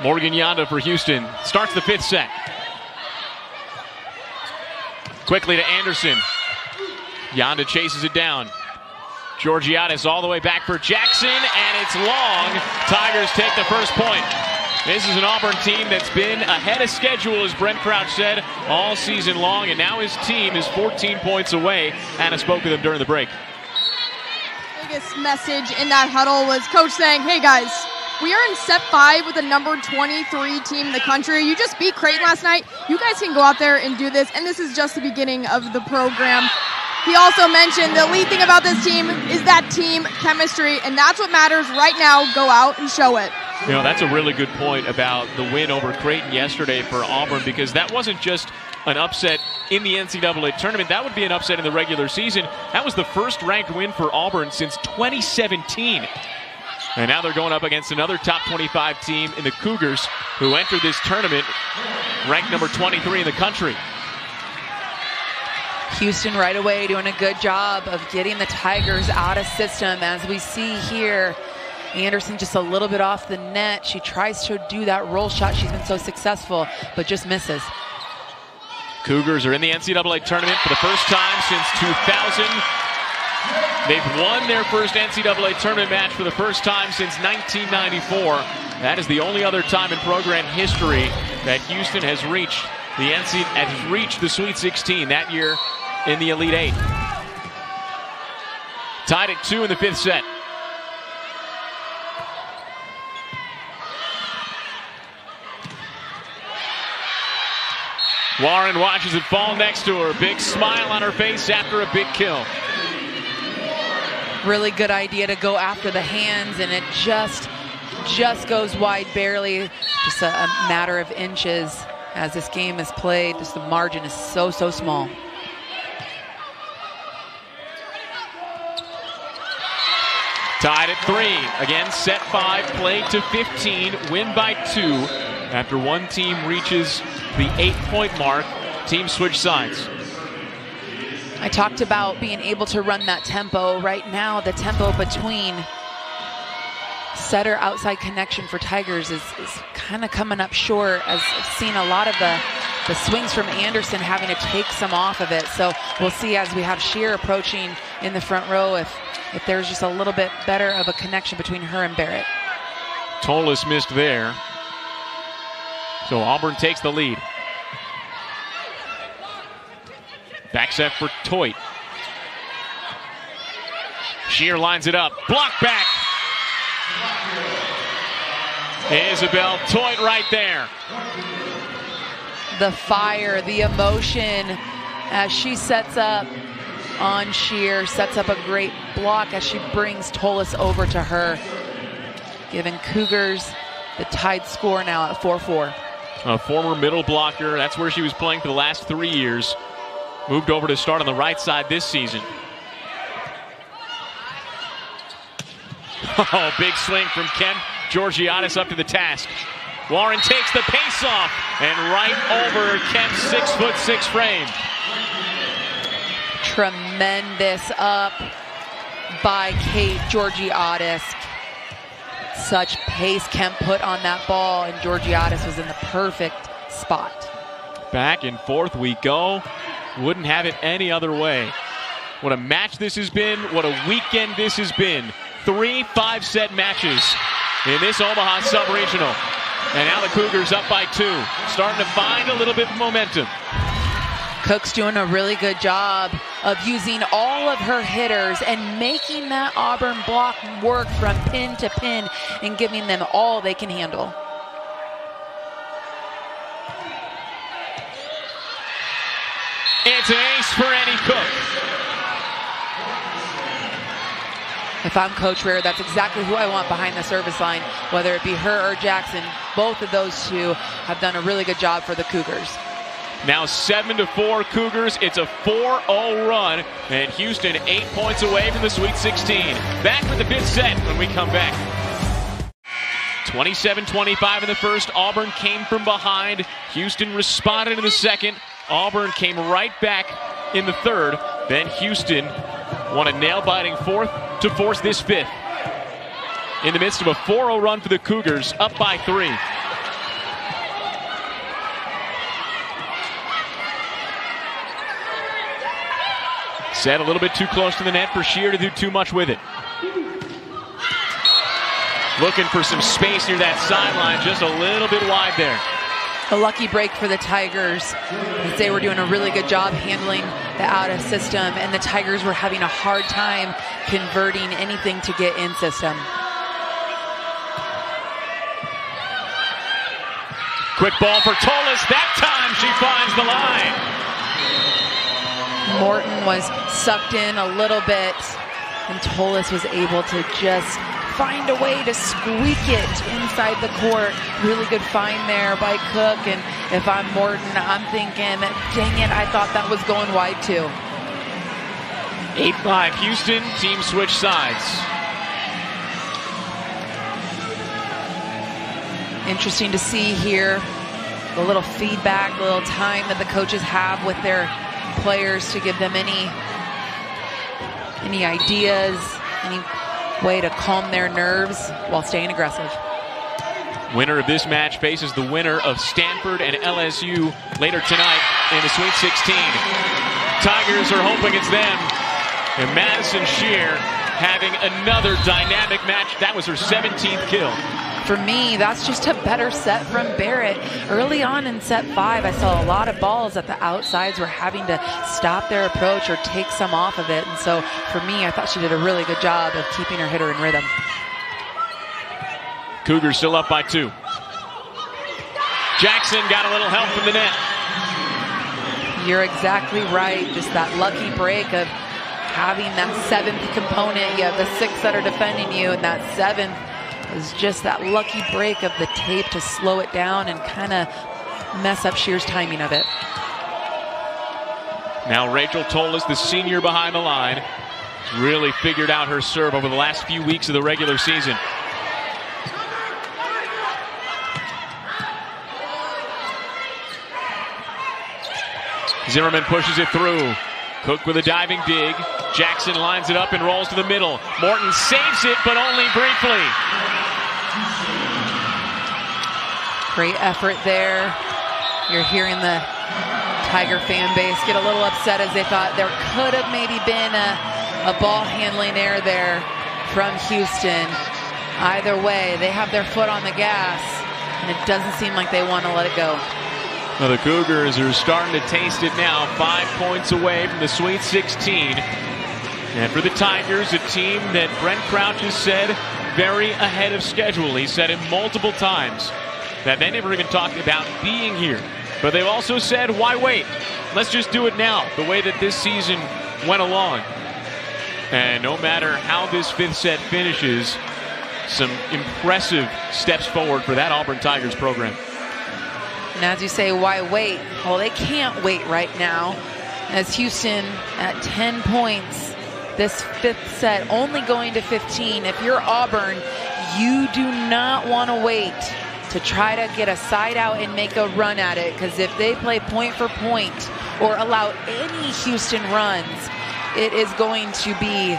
Morgan Yonda for Houston starts the 5th set. Quickly to Anderson. Yonda chases it down. Georgiadis all the way back for Jackson, and it's long. Tigers take the first point. This is an Auburn team that's been ahead of schedule, as Brent Crouch said, all season long, and now his team is 14 points away. Anna spoke with him during the break. Biggest message in that huddle was Coach saying, hey guys, we are in set 5 with the number 23 team in the country. You just beat Creighton last night. You guys can go out there and do this, and this is just the beginning of the program. He also mentioned the lead thing about this team is that team chemistry, and that's what matters right now. Go out and show it. You know, that's a really good point about the win over Creighton yesterday for Auburn, because that wasn't just an upset in the NCAA tournament. That would be an upset in the regular season. That was the first ranked win for Auburn since 2017. And now they're going up against another top 25 team in the Cougars, who entered this tournament ranked number 23 in the country. Houston right away doing a good job of getting the Tigers out of system. As we see here, Anderson just a little bit off the net. She tries to do that roll shot. She's been so successful, but just misses. Cougars are in the NCAA tournament for the first time since 2000. They've won their first NCAA tournament match for the first time since 1994. That is the only other time in program history that Houston has reached the Sweet 16, that year in the Elite 8. Tied at 2 in the 5th set. Warren watches it fall next to her. Big smile on her face after a big kill. Really good idea to go after the hands, and it just goes wide barely. Just a matter of inches as this game is played. Just the margin is so small. Tied at 3. Again, set 5, played to 15, win by 2. After one team reaches the 8-point mark, teams switch sides. I talked about being able to run that tempo. Right now, the tempo between setter outside connection for Tigers is kind of coming up short, as I've seen a lot of the swings from Anderson having to take some off of it. So we'll see as we have Shear approaching in the front row if there's just a little bit better of a connection between her and Barrett. Tolis missed there. So Auburn takes the lead. Back set for Toit. Shear lines it up. Block back. Isabel Toit right there. The fire, the emotion as she sets up on Shear, sets up a great block as she brings Tolis over to her, giving Cougars the tied score now at 4-4. A former middle blocker. That's where she was playing for the last 3 years. Moved over to start on the right side this season. Oh, big swing from Ken Georgiadis up to the task. Warren takes the pace off and right over Kemp's 6'6" frame. Tremendous up by Kate Georgiadis. Such pace Kemp put on that ball, and Georgiadis was in the perfect spot. Back and forth we go. Wouldn't have it any other way. What a match this has been. What a weekend this has been. 3 5-set matches in this Omaha Sub-Regional. And now the Cougars up by 2. Starting to find a little bit of momentum. Cook's doing a really good job of using all of her hitters and making that Auburn block work from pin to pin and giving them all they can handle. It's an ace for Annie Cook. If I'm Coach Rear, that's exactly who I want behind the service line, whether it be her or Jackson. Both of those two have done a really good job for the Cougars. Now 7-4 Cougars. It's a 4-0 run, and Houston 8 points away from the Sweet 16. Back with the 5th set when we come back. 27-25 in the first. Auburn came from behind. Houston responded in the second. Auburn came right back in the third. Then Houston won a nail-biting fourth to force this 5th. In the midst of a 4-0 run for the Cougars, up by 3. Set a little bit too close to the net for Shear to do too much with it. Looking for some space near that sideline, just a little bit wide there. A lucky break for the Tigers, as they were doing a really good job handling the out-of system, and the Tigers were having a hard time converting anything to get in system. Quick ball for Tolis. That time she finds the line. Morton was sucked in a little bit, and Tolis was able to just find a way to squeak it inside the court. Really good find there by Cook, and if I'm Morton, I'm thinking, dang it, I thought that was going wide too. 8-5 Houston, team switch sides. Interesting to see here the little feedback, the little time that the coaches have with their players to give them any ideas, any way to calm their nerves while staying aggressive. Winner of this match faces the winner of Stanford and LSU later tonight in the Sweet 16. Tigers are hoping it's them. And Madison Shear having another dynamic match. That was her 17th kill. For me, that's just a better set from Barrett. Early on in set 5, I saw a lot of balls that the outsides were having to stop their approach or take some off of it. And so for me, I thought she did a really good job of keeping her hitter in rhythm. Cougars still up by 2. Jackson got a little help from the net. You're exactly right. Just that lucky break of having that 7th component. You have the 6 that are defending you, and that 7th is just that lucky break of the tape to slow it down and kind of mess up Shear's timing of it. Now Rachel Tolis, the senior behind the line, really figured out her serve over the last few weeks of the regular season. Zimmerman pushes it through. Cook with a diving dig. Jackson lines it up and rolls to the middle. Morton saves it, but only briefly. Great effort there. You're hearing the Tiger fan base get a little upset as they thought there could have maybe been a ball handling error there from Houston. Either way, they have their foot on the gas, and it doesn't seem like they want to let it go. Well, the Cougars are starting to taste it now, 5 points away from the Sweet 16. And for the Tigers, a team that Brent Crouch has said very ahead of schedule. He said it multiple times that they never even talked about being here. But they've also said, why wait? Let's just do it now, the way that this season went along. And no matter how this 5th set finishes, some impressive steps forward for that Auburn Tigers program. And as you say, why wait? Well, they can't wait right now, as Houston at 10 points, this 5th set only going to 15. If you're Auburn, you do not want to wait to try to get a side out and make a run at it, because if they play point for point or allow any Houston runs, it is going to be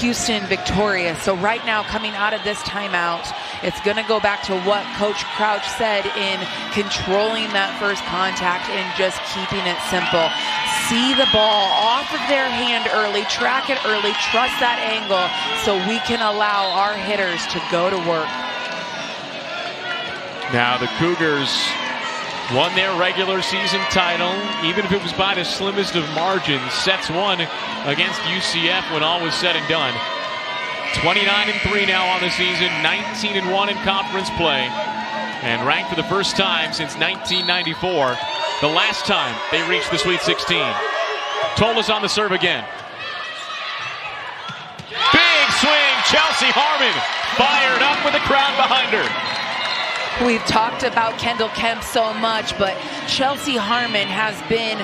Houston victorious. So right now, coming out of this timeout, it's going to go back to what Coach Crouch said in controlling that first contact and just keeping it simple. See the ball off of their hand early, track it early, trust that angle so we can allow our hitters to go to work. Now the Cougars won their regular season title, even if it was by the slimmest of margins. Sets 1 against UCF when all was said and done. 29-3 now on the season, 19-1 in conference play, and ranked for the first time since 1994, the last time they reached the Sweet 16. Tolis on the serve again. Big swing, Chelsea Harmon fired up with the crowd behind her. We've talked about Kendall Kemp so much, but Chelsea Harmon has been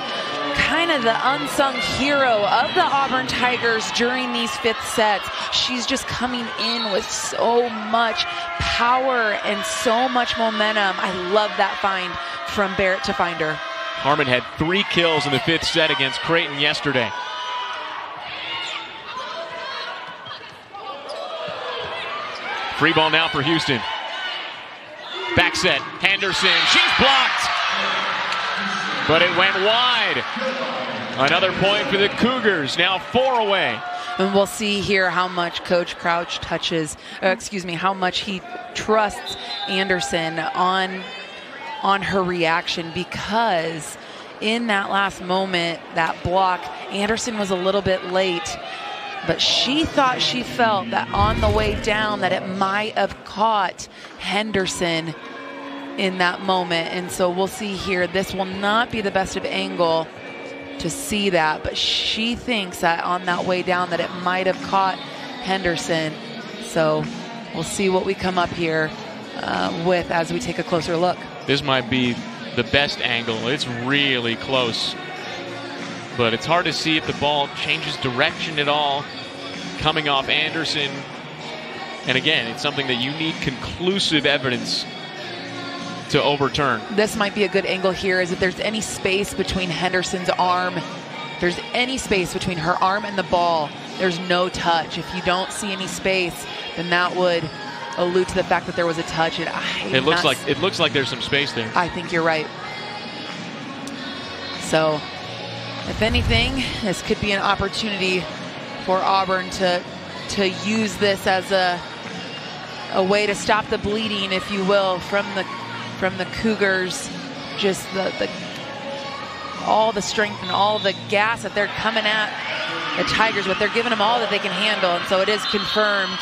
kind of the unsung hero of the Auburn Tigers during these 5th sets. She's just coming in with so much power and so much momentum. I love that find from Barrett to find her. Harmon had 3 kills in the 5th set against Creighton yesterday. Free ball now for Houston. Back set, Henderson, she's blocked, but it went wide. Another point for the Cougars, now 4 away. And we'll see here how much Coach Crouch how much he trusts Anderson on her reaction, because in that last moment, that block, Anderson was a little bit late, but she felt that on the way down that it might have caught Henderson in that moment. And so we'll see here, this will not be the best of angle to see that, but she thinks that on that way down that it might have caught Henderson. So we'll see what we come up here with as we take a closer look. This might be the best angle. It's really close, but it's hard to see if the ball changes direction at all coming off Anderson. And again, it's something that you need conclusive evidence to overturn. This might be a good angle here, is if there's any space between Henderson's arm, if there's any space between her arm and the ball, there's no touch. If you don't see any space, then that would allude to the fact that there was a touch. And it looks like there's some space there. I think you're right. So, if anything, this could be an opportunity for Auburn to use this as a way to stop the bleeding, if you will, from the Cougars. Just all the strength and all the gas that they're coming at the Tigers with. They're giving them all that they can handle, and so it is confirmed.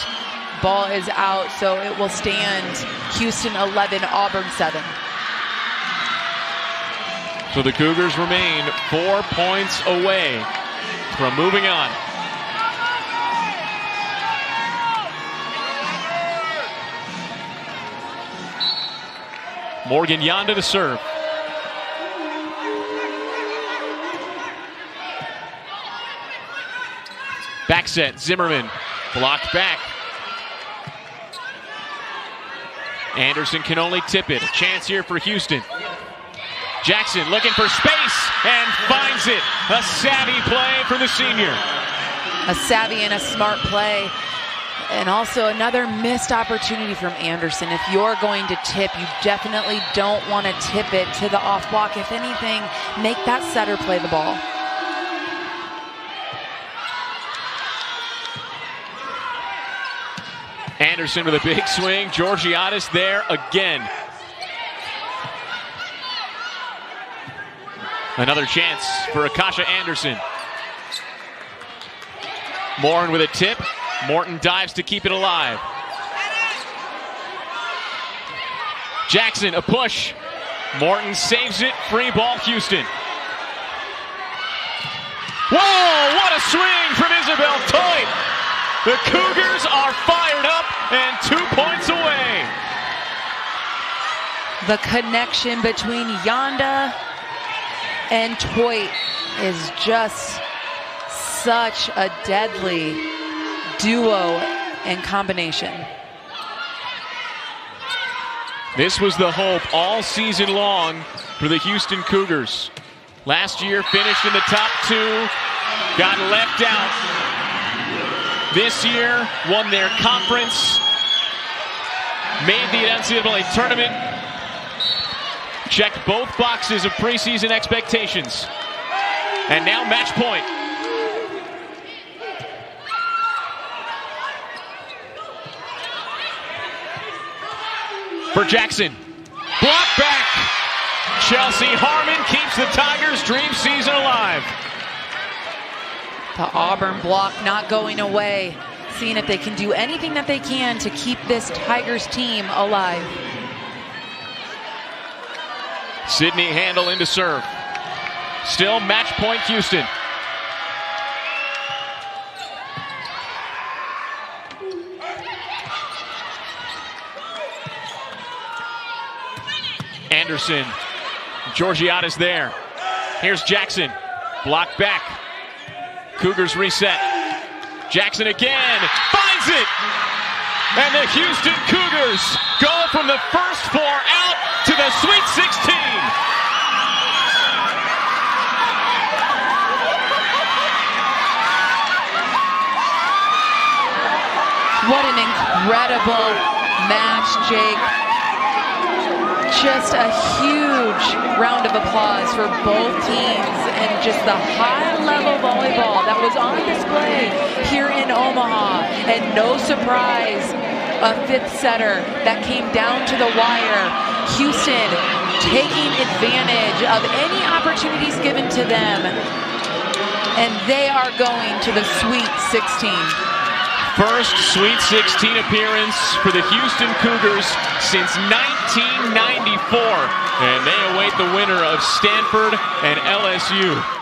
Ball is out, so it will stand Houston 11, Auburn 7. So the Cougars remain 4 points away from moving on. Morgan Yonda to serve. Back set, Zimmerman blocked back. Anderson can only tip it. A chance here for Houston. Jackson looking for space and finds it. A savvy play for the senior. A savvy and a smart play. And also another missed opportunity from Anderson. If you're going to tip, you definitely don't want to tip it to the off block. If anything, make that setter play the ball. Anderson with a big swing. Georgiadis there again. Another chance for Akasha Anderson. Morin with a tip. Morton dives to keep it alive. Jackson, a push. Morton saves it. Free ball, Houston. Whoa, what a swing from Isabel Toit. The Cougars are fired up and 2 points away. The connection between Yonda and Toit is just such a deadly duo and combination. This was the hope all season long for the Houston Cougars. Last year finished in the top 2, got left out. This year won their conference, made the NCAA tournament, checked both boxes of preseason expectations, and now match point. For Jackson, block back. Chelsea Harmon keeps the Tigers' dream season alive. The Auburn block not going away, seeing if they can do anything that they can to keep this Tigers team alive. Sydney Handel into serve. Still match point Houston. Anderson, Georgiadis there. Here's Jackson, blocked back. Cougars reset. Jackson again, finds it! And the Houston Cougars go from the first 4 out to the Sweet 16. What an incredible match, Jake. just a huge round of applause for both teams and just the high-level volleyball that was on display here in Omaha. And no surprise, a fifth setter that came down to the wire. Houston taking advantage of any opportunities given to them. And they are going to the Sweet 16. First Sweet 16 appearance for the Houston Cougars since 1994. And they await the winner of Stanford and LSU.